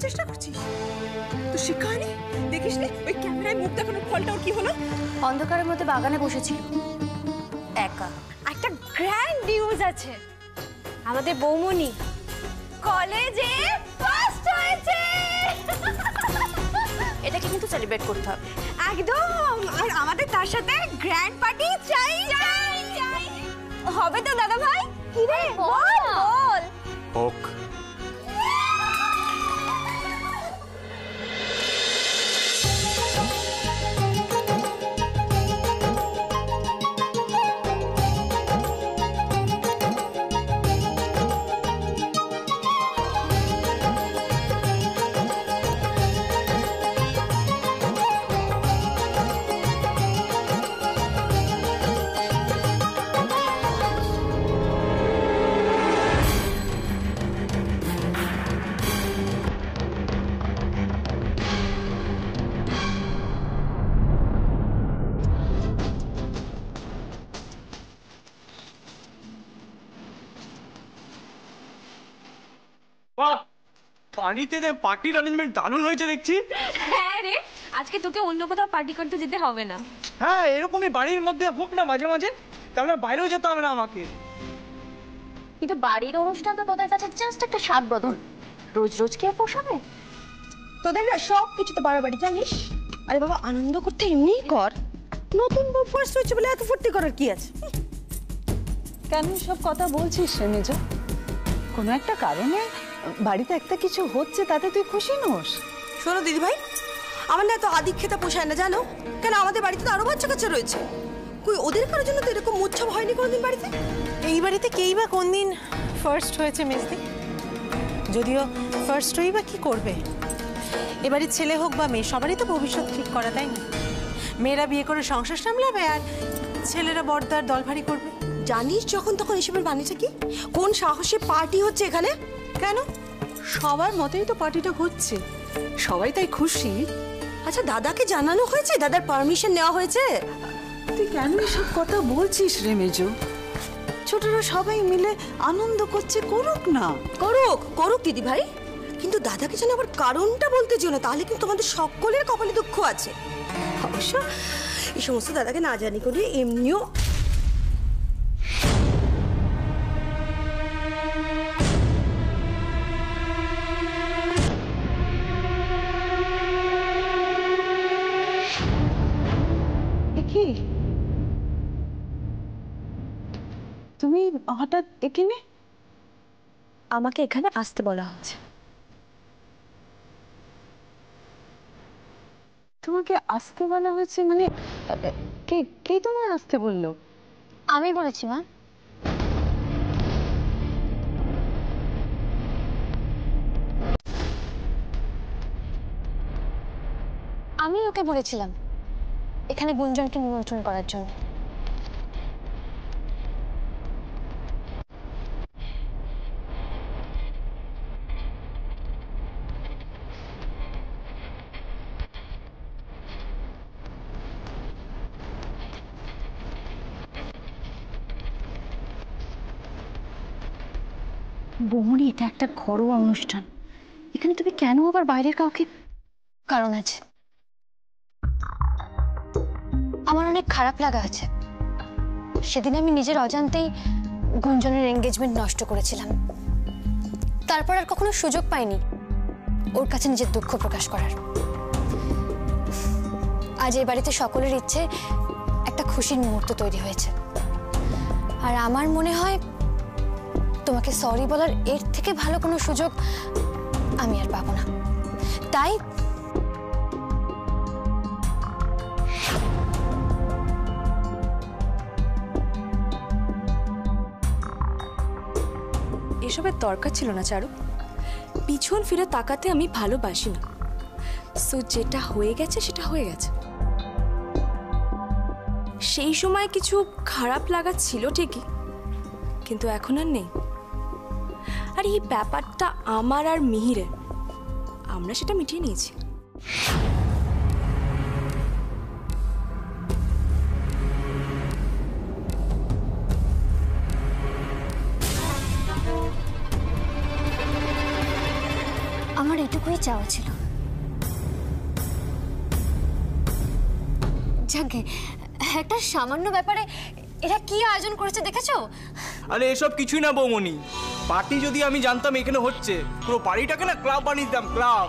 চেষ্টা করছিস? তো শিখানি দেখিস নি ওই ক্যামেরায় মুখ দেখানোর ফলটা ওর কি হলো? অন্ধকারের মধ্যে বাগানে বসেছিল একা। একটা গ্র্যান্ড নিউজ আছে, আমাদের বৌমনি কলেজে ফার্স্ট হয়েছে। এটাকে কিন্তু সেলিব্রেট করতে হবে একদম, আর আমাদের তার সাথে গ্র্যান্ড পার্টি চাই চাই চাই। হবে তো দাদা ভাই? কি রে বল বল। হোক। পানিতে পার্টির অ্যারেঞ্জমেন্ট দারুণ হয়েছে দেখছি। হ্যাঁ রে, আজকে তোকে অন্য কোথাও পার্টি করতে যেতে হবে না। হ্যাঁ, এরকমই বাড়ির মধ্যে হোক না মাঝে মাঝে, তাহলে বাইরেও যেতে হবে না আমাকে। কিন্তু বাড়ির অনুষ্ঠান তো তোদের কাছে জাস্ট একটা স্বাদ বদল, রোজ রোজ কে পোষাবে? তোদের না সব কিছুতে বাড়াবাড়ি জানিস। আরে বাবা, আনন্দ করতে এমনিই কর, নতুন বউ ফার্স্ট হয়েছে বলে এত ফুর্তি করার কি আছে? কেন সব কথা বলছিস রে মেজ? কোনো একটা কারণে বাড়িতে একটা কিছু হচ্ছে, তাতে তুই খুশি নোস? শোনো দিদি ভাই, আমার না এত আদিক্ষেতা পোষায় না জানো। কেন আমাদের বাড়িতে তো আরো বাচ্চা কাচ্চা রয়েছে, কই ওদের কারোর জন্য তো এরকম উৎসব হয়নি কোনোদিন বাড়িতে। এই বাড়িতে কেই বা কোন দিন ফার্স্ট হয়েছে মেজদি? যদিও ফার্স্ট হই বা কি করবে, এবারে ছেলে হোক বা মেয়ে সবারই তো ভবিষ্যৎ ঠিক করা, তাই না? মেয়েরা বিয়ে করে সংসার সামলাবে আর ছেলেরা বড়দার দল ভারী করবে। জানিস যখন তখন এসবের বানিয়েছে কি? কোন সাহসে পার্টি হচ্ছে এখানে? কেন, সবার মতেই তো পার্টিটা হচ্ছে, সবাই তাই খুশি। আচ্ছা দাদাকে জানানো হয়েছে? দাদার পারমিশন নেওয়া হয়েছে? তুই কেন এসব কথা বলছিস রে মেজো? ছোটরা সবাই মিলে আনন্দ করছে, করুক না। করুক করুক দিদি ভাই, কিন্তু দাদাকে যেন আবার কারণটা বলতে যেও না, তাহলে কিন্তু তোমাদের সকলের কপালে দুঃখ আছে। অবশ্য এই সমস্ত দাদাকে না জানি করে এমনিও কি তুমি হঠাৎ এখানে? আমাকে এখানে আসতে বলা হচ্ছে। তোমাকে আসতে বলা হয়েছে মানে কে কে তোমায় আসতে বললো? আমি বলেছি মা। আমি ওকে বলেছিলাম এখানে গুঞ্জনকে নিমন্ত্রণ করার জন্য। বৌমনি, এটা একটা ঘরোয়া অনুষ্ঠান, এখানে তুমি কেন আবার বাইরের কাউকে? কারণ আছে, আমার অনেক খারাপ লাগা আছে। সেদিন আমি নিজের অজান্তেই গুঞ্জনের এঙ্গেজমেন্ট নষ্ট করেছিলাম, তারপর আর কখনো সুযোগ পাইনি ওর কাছে নিজের দুঃখ প্রকাশ করার। আজ এই বাড়িতে সকলের ইচ্ছে একটা খুশির মুহূর্ত তৈরি হয়েছে, আর আমার মনে হয় তোমাকে সরি বলার এর থেকে ভালো কোনো সুযোগ আমি আর পাবো না। তাই এসবের দরকার ছিল না চারু। পিছন ফিরে তাকাতে আমি ভালোবাসি না। সো যেটা হয়ে গেছে সেটা হয়ে গেছে। সেই সময় কিছু খারাপ লাগা ছিল ঠিকই, কিন্তু এখন আর নেই। আর এই ব্যাপারটা আমার আর মিহিরের, আমরা সেটা মিটিয়ে নিয়েছি। আমার আমার এটুকুই চাওয়া ছিল। যাকে একটা সামান্য ব্যাপারে এরা কি আয়োজন করেছে দেখেছো? আরে এসব কিছুই না বৌমনি, পার্টি যদি আমি জানতাম এখানে হচ্ছে, পুরো বাড়িটাকে না ক্লাব বানিয়ে দিতাম, ক্লাব।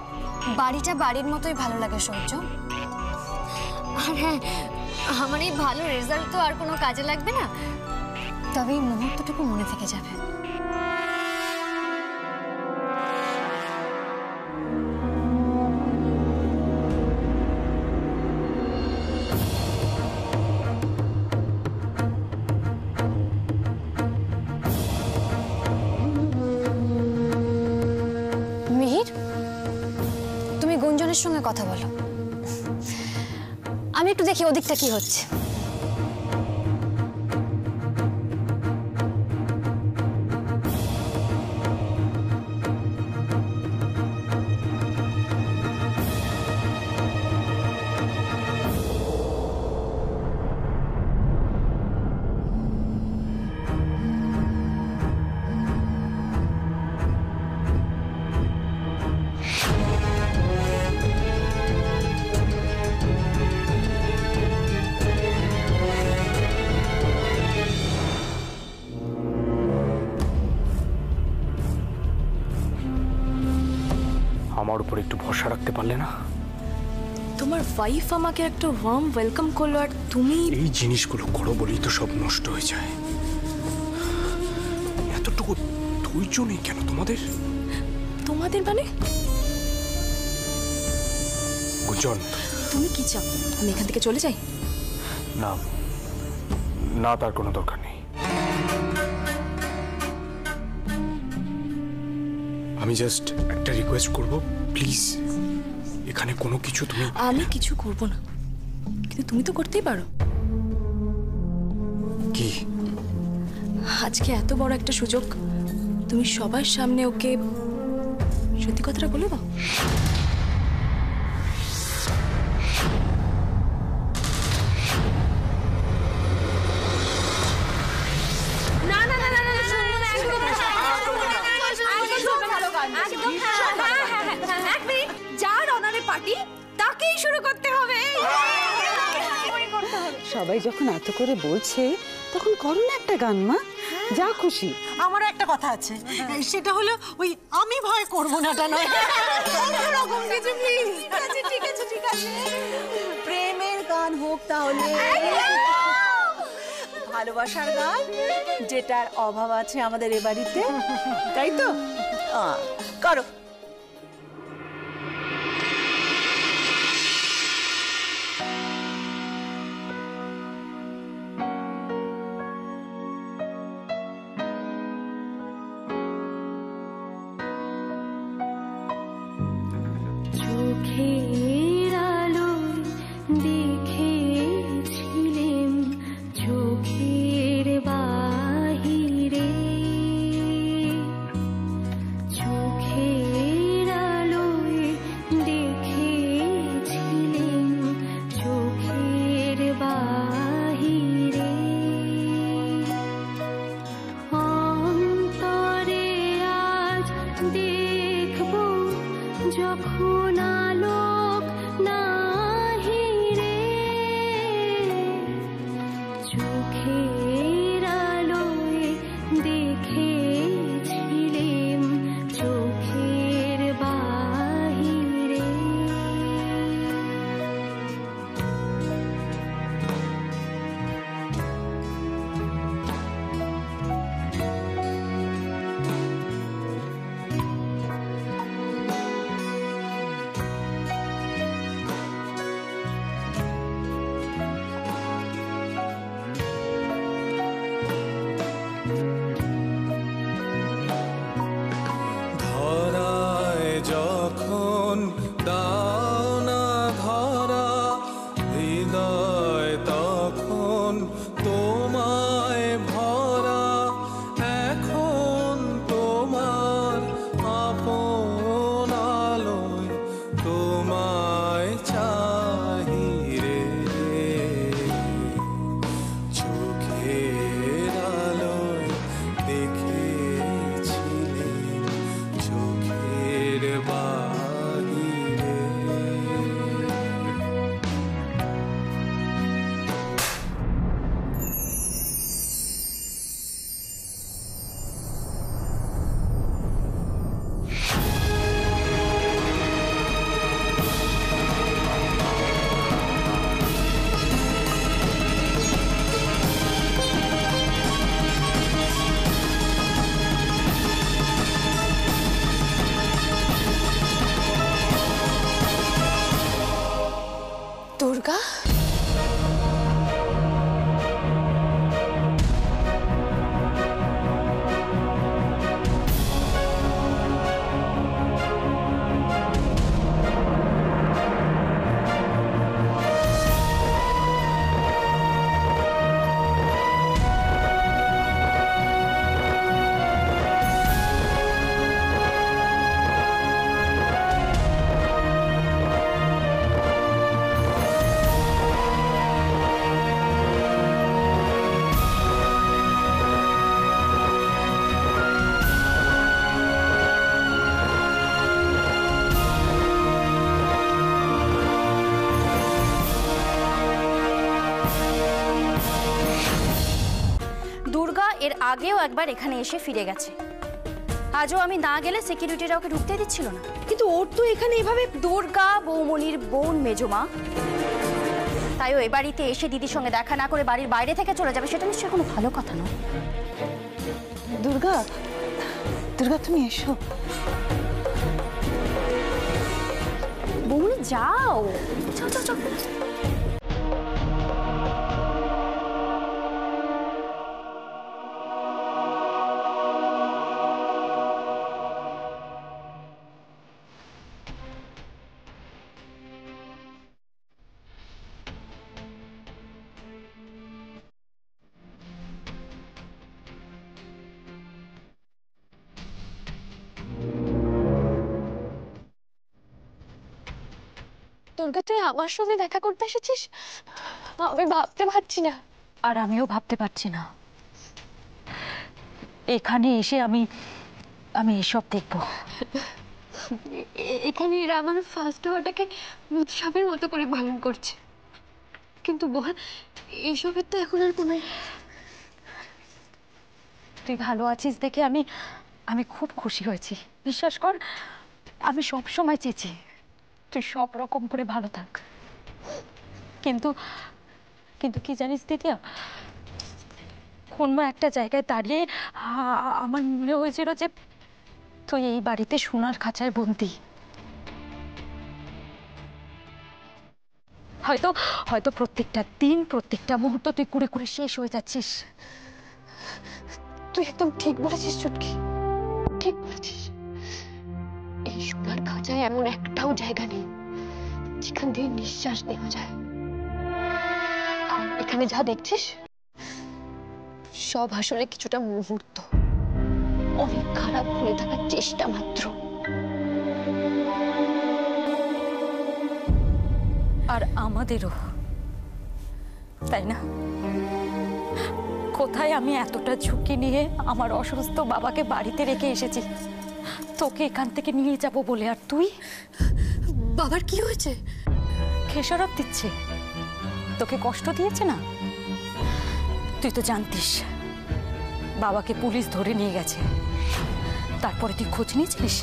বাড়িটা বাড়ির মতোই ভালো লাগে সূর্য। আর হ্যাঁ, আমার এই ভালো রেজাল্ট তো আর কোনো কাজে লাগবে না, তবে এই মুহূর্তটুকু মনে থেকে যাবে। মিহির, তুমি গুঞ্জনের সঙ্গে কথা বলো, আমি একটু দেখি ওদিকটা কি হচ্ছে। আমার উপর একটু ভরসা রাখতে পারলে না? তোমার ওয়াইফ আমাকে একটা ওয়ার্ম ওয়েলকাম করলো, আর তুমি এই জিনিসগুলো করো বলেই তো সব নষ্ট হয়ে যায়। এতটুকু ধৈর্য নেই কেন তোমাদের? তোমাদের মানে? গুঞ্জন, তুমি কি চাও আমি এখান থেকে চলে যাই? না না, তার কোনো দরকার নেই। আমি জাস্ট একটা রিকোয়েস্ট করব, প্লিজ এখানে কোনো কিছু তুমি। আমি কিছু করব না, কিন্তু তুমি তো করতেই পারো। কি? আজকে এত বড় একটা সুযোগ, তুমি সবার সামনে ওকে সত্যি কথাটা বলে দাও। যার অনারে পার্টি তাকেই শুরু করতে হবে। সবাই যখন এত করে বলছে তখন করো না একটা গান মা, যা খুশি। আমারও একটা কথা আছে, সেটা হলো ওই আমি ভয় করবো নাটা নয়, অন্যরকম কিছু প্লিজ। ঠিক আছে ঠিক আছে, প্রেমের গান হোক তাহলে, ভালোবাসার গান, যেটার অভাব আছে আমাদের এ বাড়িতে, তাই তো? করো। চোখের আলোয় দেখেছিলেন চোখের বাহিরে, চোখের আগেও একবার এখানে এসে ফিরে গেছে। আজও আমি না গেলে সিকিউরিটিরা ওকে ঢুকতে দিচ্ছিল না। কিন্তু ওর তো এখানে এভাবে দুর্গা বৌমনির বোন মেজমা, তাই ও এ বাড়িতে এসে দিদির সঙ্গে দেখা না করে বাড়ির বাইরে থেকে চলে যাবে, সেটা নিশ্চয়ই কোনো ভালো কথা নয়। দুর্গা, দুর্গা তুমি এসো। বৌমনি যাও, যাও যাও যাও। দুর্গা, তুই আমার সঙ্গে দেখা করতে এসেছিস? আমি ভাবতে পারছি না। আর আমিও ভাবতে পারছি না। এখানে এসে আমি এসব দেখব। এখানে এরা আমার ফার্স্ট হওয়াটাকে উৎসবের মতো করে পালন করছে, কিন্তু বল এসবের তো এখন আর কোনো। তুই ভালো আছিস দেখে আমি খুব খুশি হয়েছি। বিশ্বাস কর, আমি সব সময় চেয়েছি তুই সব রকম করে ভালো থাক। কিন্তু কিন্তু কি জানিস দিদিয়া, কোনো একটা জায়গায় দাঁড়িয়ে আমার মনে হয়েছিল যে তুই এই বাড়িতে সোনার খাঁচায় বন্দি। হয়তো হয়তো প্রত্যেকটা দিন, প্রত্যেকটা মুহূর্ত তুই কুড়ে কুড়ে শেষ হয়ে যাচ্ছিস। তুই একদম ঠিক বলেছিস চুটকি, ঠিক বলেছিস। এই সোনার খাঁচায় এমন একটাও জায়গা নেই যেখান দিয়ে নিঃশ্বাস নেওয়া যায়। এখানে যা দেখছিস সব আসলে কিছুটা মুহূর্ত, অনেক খারাপ হয়ে থাকার চেষ্টা মাত্র। আর আমাদেরও, তাই না? কোথায় আমি এতটা ঝুঁকি নিয়ে আমার অসুস্থ বাবাকে বাড়িতে রেখে এসেছি তোকে এখান থেকে নিয়ে যাব বলে, আর তুই? বাবার কি হয়েছে? খেসারত দিচ্ছে, তোকে কষ্ট দিয়েছে না? তুই তো জানতিস বাবাকে পুলিশ ধরে নিয়ে গেছে। তারপরে তুই খোঁজ নিয়েছিস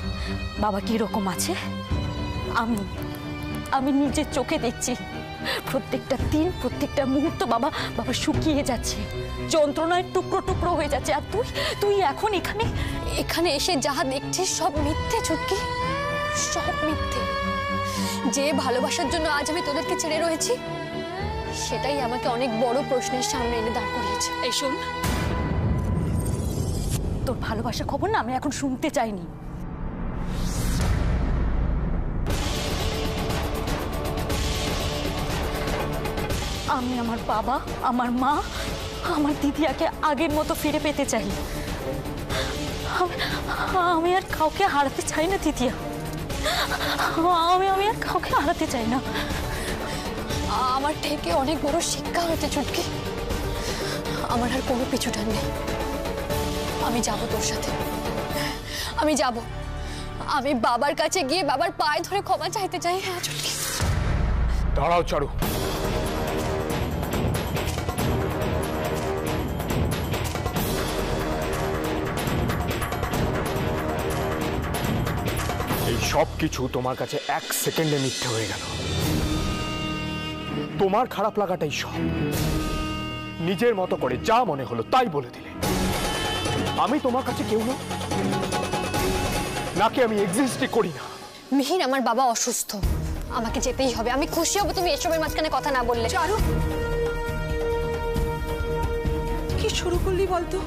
বাবা কি রকম আছে? আমি নিজের চোখে দেখছি প্রত্যেকটা দিন, প্রত্যেকটা মুহূর্ত বাবা শুকিয়ে যাচ্ছে, যন্ত্রণায় টুকরো টুকরো হয়ে যাচ্ছে। আর তুই এখন এখানে এসে যা দেখছিস সব মিথ্যে চুটকি, সব মিথ্যে। যে ভালোবাসার জন্য আজ আমি তোদেরকে ছেড়ে রয়েছি, সেটাই আমাকে অনেক বড় প্রশ্নের সামনে এনে দাঁড় করিয়েছে। এই শোন, তোর ভালোবাসার খবর না আমি এখন শুনতে চাইনি। আমি আমার বাবা, আমার মা, আমার দিদিয়াকে আগের মতো ফিরে পেতে চাই। আমি আর কাউকে হারাতে চাই না দিদিয়া, আমি আর কাউকে হারাতে চাই না। আমার থেকে অনেক বড় শিক্ষা হতে চুটকি। আমার আর কোনো পিছুটান নেই। আমি যাব তোর সাথে, আমি যাব। আমি বাবার কাছে গিয়ে বাবার পায়ে ধরে ক্ষমা চাইতে চাই। হ্যাঁ চুটকি। দাঁড়াও চারু, এই সব কিছু তোমার কাছে এক সেকেন্ডে মিথ্যে হয়ে গেল। তোমার খারাপ লাগাটাই সব, নিজের মতো করে যা মনে হলো তাই বলে দিলে। আমি তোমার কাছে কেউ না, নাকি আমি এক্সিস্টই করি না? মিহির, আমার বাবা অসুস্থ, আমাকে যেতেই হবে। আমি খুশি হব তুমি এসবের মাঝখানে কথা না বললে। চারু, কি শুরু করলি বলতো?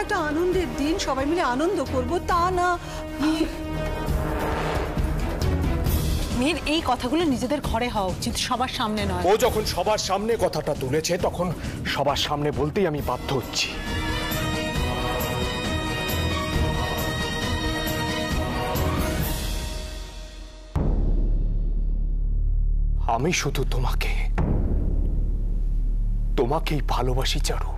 একটা আনন্দের দিন, সবাই মিলে আনন্দ করব, তা না। মেয়ের এই কথাগুলো নিজেদের ঘরে হওয়া উচিত, সবার সামনে নয়। ও যখন সবার সামনে কথাটা তুলেছে তখন সবার সামনে বলতেই আমি বাধ্য হচ্ছি। আমি শুধু তোমাকেই ভালোবাসি চারু।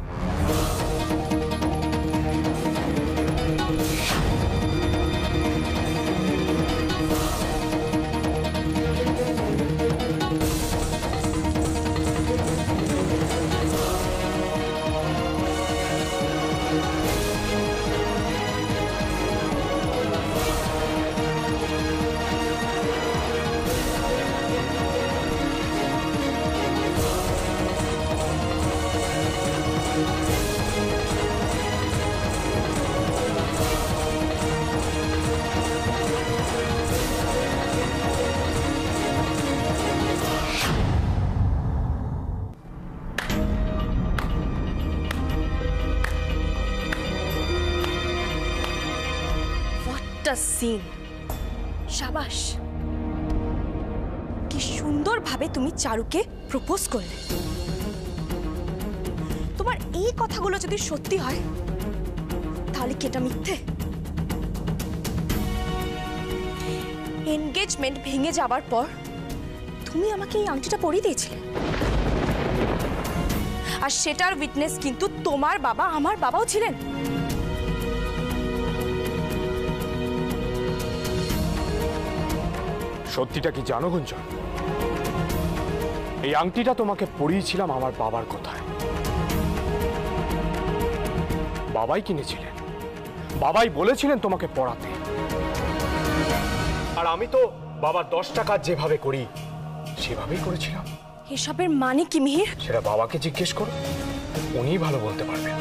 What a scene! শাবাশ, কি সুন্দরভাবে তুমি চারুকে প্রপোজ করলে। তোমার এই কথাগুলো যদি সত্যি হয় তাহলে কি এটা মিথ্যে? এনগেজমেন্ট ভেঙে যাবার পর তুমি আমাকে এই আংটিটা পরিয়ে দিয়েছিলে, আর সেটার উইটনেস কিন্তু তোমার বাবা, আমার বাবাও ছিলেন। সত্যিটা কি জানো গুঞ্জন? এই আংটিটা তোমাকে পরিয়েছিলাম আমার বাবার কথায়। বাবাই কিনেছিলেন, বাবাই বলেছিলেন তোমাকে পড়াতে। আর আমি তো বাবার 10 টাকা যেভাবে করি সেভাবেই করেছিলাম। এসবের মানে কি মিহির? সেটা বাবাকে জিজ্ঞেস করো, উনিই ভালো বলতে পারবেন।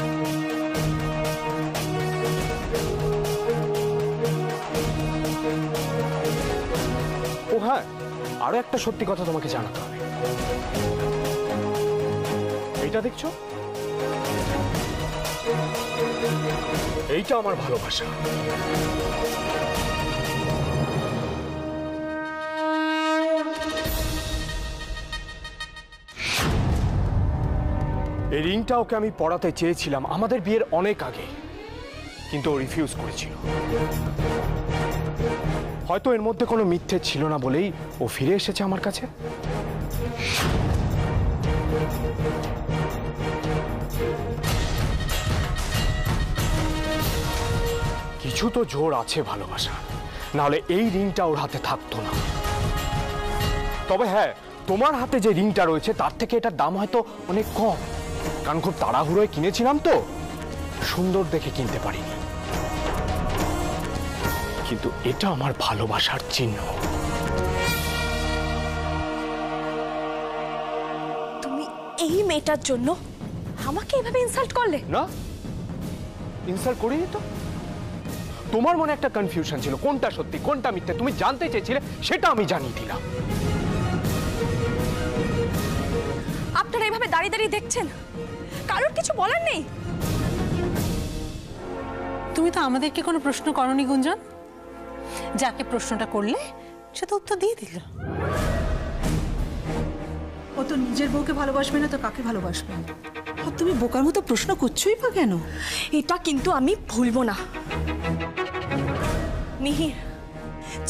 ও হ্যাঁ, আরো একটা সত্যি কথা তোমাকে জানাতে হবে। এইটা দেখছো? এইটা আমার ভালোবাসা। এই রিংটা ওকে আমি পড়াতে চেয়েছিলাম আমাদের বিয়ের অনেক আগে, কিন্তু ও রিফিউজ করেছিল। হয়তো এর মধ্যে কোনো মিথ্যে ছিল না বলেই ও ফিরে এসেছে আমার কাছে। কিছু তো জোর আছে ভালোবাসা, নাহলে এই রিংটা ওর হাতে থাকতো না। তবে হ্যাঁ, তোমার হাতে যে রিংটা রয়েছে তার থেকে এটার দাম হয়তো অনেক কম, কারণ খুব তাড়াহুড়োয় কিনেছিলাম তো, সুন্দর দেখে কিনতে পারিনি। কিন্তু এটা আমার ভালোবাসার চিহ্ন। তুমি এই মেয়েটার জন্য আমাকে এভাবে ইনসাল্ট করলে? না, ইনসাল্ট করিনি তো। তোমার মনে একটা কনফিউশন ছিল, কোনটা সত্যি কোনটা মিথ্যে তুমি জানতে চেয়েছিলে, সেটা আমি জানিয়ে দিলাম। আপনারা এভাবে দাঁড়িয়ে দাঁড়িয়ে দেখছেন, কারোর কিছু বলার নেই? তুমি তো আমাদেরকে কোনো প্রশ্ন করনি গুঞ্জন, যাকে প্রশ্নটা করলে সে তো উত্তর দিয়ে দিল। ও তো নিজের বউকে ভালোবাসবে না তো কাকে ভালোবাসবে? আর তুমি বোকার মতো প্রশ্ন করছোই বা কেন? এটা কিন্তু আমি ভুলবো না মিহির,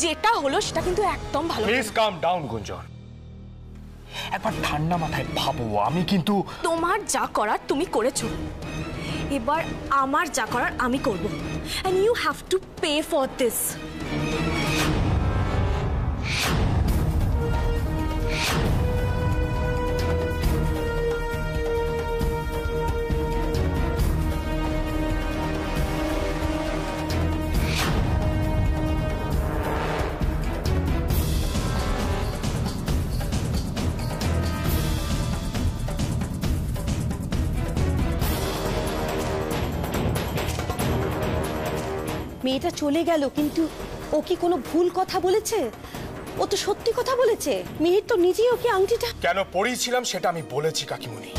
যেটা হলো সেটা কিন্তু একদম ভালো। প্লিজ কাম ডাউন গুঞ্জন, একবার ঠান্ডা মাথায় ভাবো। আমি কিন্তু তোমার যা করার তুমি করেছো, এবার আমার যা করার আমি করব, and you have to pay for this. মেয়েটা চলে গেল, কিন্তু ও কি কোনো ভুল কথা বলেছে? ও তো সত্যি কথা বলেছে। মিহির তো নিজেই ওকে আংটিটা কেন পরিয়েছিলাম সেটা আমি বলেছি কাকিমুনি।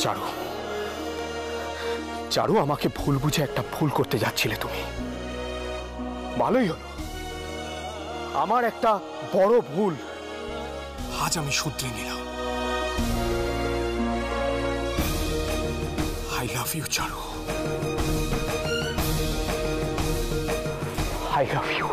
চারু, চারু, আমাকে ভুল বুঝে একটা ভুল করতে যাচ্ছিলে তুমি। ভালোই হলো, আমার একটা বড় ভুল আজ আমি শুধরে নিলাম। I love you, Charu. I love you.